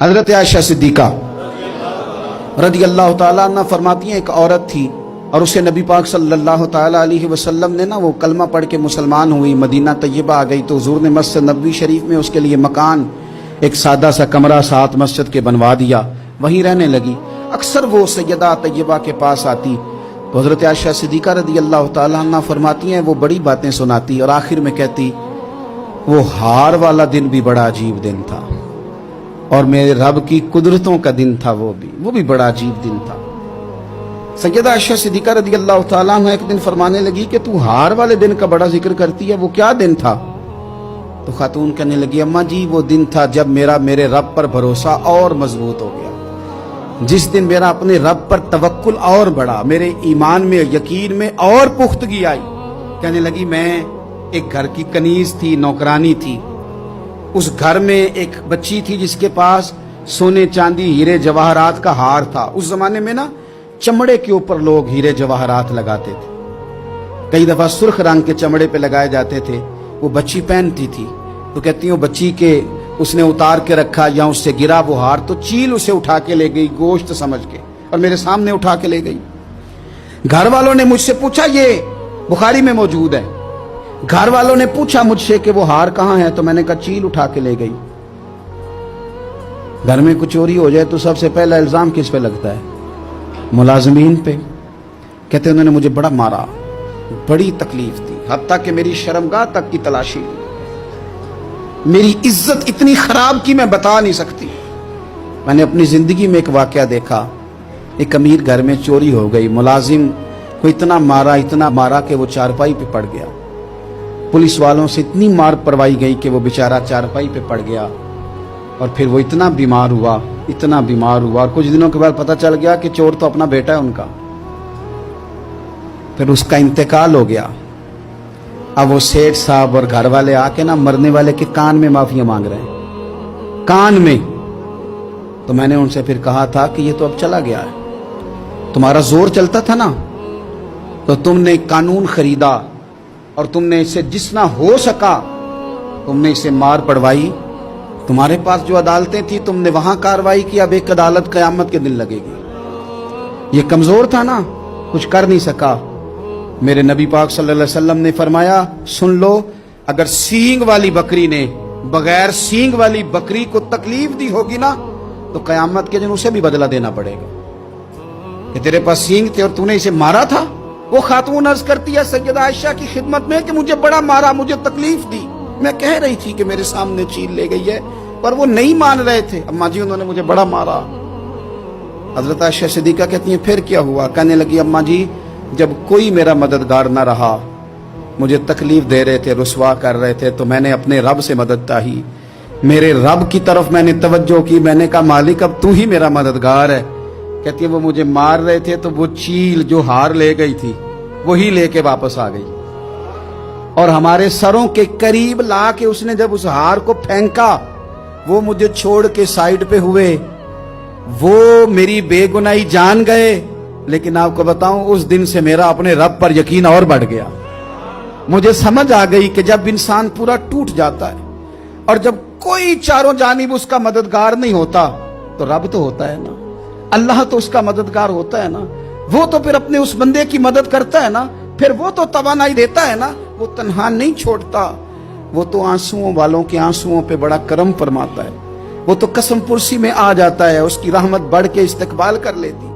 حضرت عائشہ صدیقہ رضی اللہ تعالیٰ عنہ فرماتی ہیں، ایک عورت تھی اور اسے نبی پاک صلی اللہ تعالیٰ علیہ وسلم نے وہ کلمہ پڑھ کے مسلمان ہوئی، مدینہ طیبہ آ گئی تو حضور نے مسجد نبوی شریف میں اس کے لیے مکان، ایک سادہ سا کمرہ ساتھ مسجد کے بنوا دیا، وہیں رہنے لگی۔ اکثر وہ سیدہ طیبہ کے پاس آتی تو حضرت عائشہ صدیقہ رضی اللہ تعالیٰ عنہ فرماتی ہیں وہ بڑی باتیں سناتی اور آخر میں کہتی وہ ہار والا دن بھی بڑا عجیب دن تھا اور میرے رب کی قدرتوں کا دن تھا، وہ بھی بڑا عجیب دن تھا۔ سیدہ عائشہ صدیقہ رضی اللہ تعالیٰ عنہ ایک دن فرمانے لگی کہ تو ہار والے دن کا بڑا ذکر کرتی ہے، وہ کیا دن تھا؟ تو خاتون کہنے لگی اماں جی وہ دن تھا جب میرے رب پر بھروسہ اور مضبوط ہو گیا، جس دن میرا اپنے رب پر توکل اور بڑھا، میرے ایمان میں یقین میں اور پختگی آئی۔ کہنے لگی میں ایک گھر کی کنیز تھی، نوکرانی تھی، اس گھر میں ایک بچی تھی جس کے پاس سونے چاندی ہیرے جواہرات کا ہار تھا۔ اس زمانے میں چمڑے کے اوپر لوگ ہیرے جواہرات لگاتے تھے، کئی دفعہ سرخ رنگ کے چمڑے پہ لگائے جاتے تھے، وہ بچی پہنتی تھی تو کہتی ہوں بچی کے اس نے اتار کے رکھا یا اس سے گرا وہ ہار تو چیل اسے اٹھا کے لے گئی گوشت سمجھ کے اور میرے سامنے اٹھا کے لے گئی۔ گھر والوں نے مجھ سے پوچھا، یہ بخاری میں موجود ہے، گھر والوں نے پوچھا مجھ سے کہ وہ ہار کہاں ہے تو میں نے کہا چیل اٹھا کے لے گئی۔ گھر میں کچھ چوری ہو جائے تو سب سے پہلا الزام کس پہ لگتا ہے؟ ملازمین پہ۔ کہتے انہوں نے مجھے بڑا مارا، بڑی تکلیف تھی، حتیٰ کہ میری شرمگاہ تک کی تلاشی لی، میری عزت اتنی خراب کی میں بتا نہیں سکتی۔ میں نے اپنی زندگی میں ایک واقعہ دیکھا، ایک امیر گھر میں چوری ہو گئی، ملازم کو اتنا مارا کہ وہ چارپائی پہ پڑ گیا، پولیس والوں سے اتنی مار پروائی گئی کہ وہ بیچارہ چارپائی پہ پڑ گیا اور پھر وہ اتنا بیمار ہوا اور کچھ دنوں کے بعد پتہ چل گیا کہ چور تو اپنا بیٹا ہے ان کا، پھر اس کا انتقال ہو گیا۔ اب وہ سیٹھ صاحب اور گھر والے آ کے مرنے والے کے کان میں معافی مانگ رہے ہیں، کان میں۔ تو میں نے ان سے پھر کہا تھا کہ یہ تو اب چلا گیا ہے، تمہارا زور چلتا تھا تو تم نے قانون خریدا اور تم نے اسے جتنا ہو سکا تم نے اسے مار پڑوائی، تمہارے پاس جو عدالتیں تھی تم نے وہاں کاروائی کی، اب ایک عدالت قیامت کے دن لگے گی۔ یہ کمزور تھا کچھ کر نہیں سکا۔ میرے نبی پاک صلی اللہ علیہ وسلم نے فرمایا سن لو، اگر سینگ والی بکری نے بغیر سینگ والی بکری کو تکلیف دی ہوگی تو قیامت کے دن اسے بھی بدلہ دینا پڑے گا کہ تیرے پاس سینگ تھے اور تو نے اسے مارا تھا۔ وہ خاتون عرض کرتی ہے سیدہ عائشہ کی خدمت میں کہ مجھے بڑا مارا، مجھے تکلیف دی، میں کہہ رہی تھی کہ میرے سامنے چیل لے گئی ہے پر وہ نہیں مان رہے تھے، اماں جی انہوں نے مجھے بڑا مارا۔ حضرت عائشہ صدیقہ کہتی ہیں پھر کیا ہوا؟ کہنے لگی اماں جی جب کوئی میرا مددگار نہ رہا، مجھے تکلیف دے رہے تھے، رسوا کر رہے تھے، تو میں نے اپنے رب سے مدد چاہی، میرے رب کی طرف میں نے توجہ کی، میں نے کہا مالک اب تو ہی میرا مددگار ہے۔ کہتی ہے وہ مجھے مار رہے تھے تو وہ چیل جو ہار لے گئی تھی وہی لے کے واپس آ گئی اور ہمارے سروں کے قریب لا کے اس نے جب اس ہار کو پھینکا وہ مجھے چھوڑ کے سائیڈ پہ ہوئے، وہ میری بے گناہی جان گئے، لیکن آپ کو بتاؤں اس دن سے میرا اپنے رب پر یقین اور بڑھ گیا۔ مجھے سمجھ آ گئی کہ جب انسان پورا ٹوٹ جاتا ہے اور جب کوئی چاروں جانب اس کا مددگار نہیں ہوتا تو رب تو ہوتا ہے اللہ تو اس کا مددگار ہوتا ہے وہ تو پھر اپنے اس بندے کی مدد کرتا ہے پھر وہ تو توانائی دیتا ہے وہ تنہا نہیں چھوڑتا، وہ تو آنسوؤں والوں کے آنسوؤں پہ بڑا کرم فرماتا ہے، وہ تو قسم پرسی میں آ جاتا ہے، اس کی رحمت بڑھ کے استقبال کر لیتی۔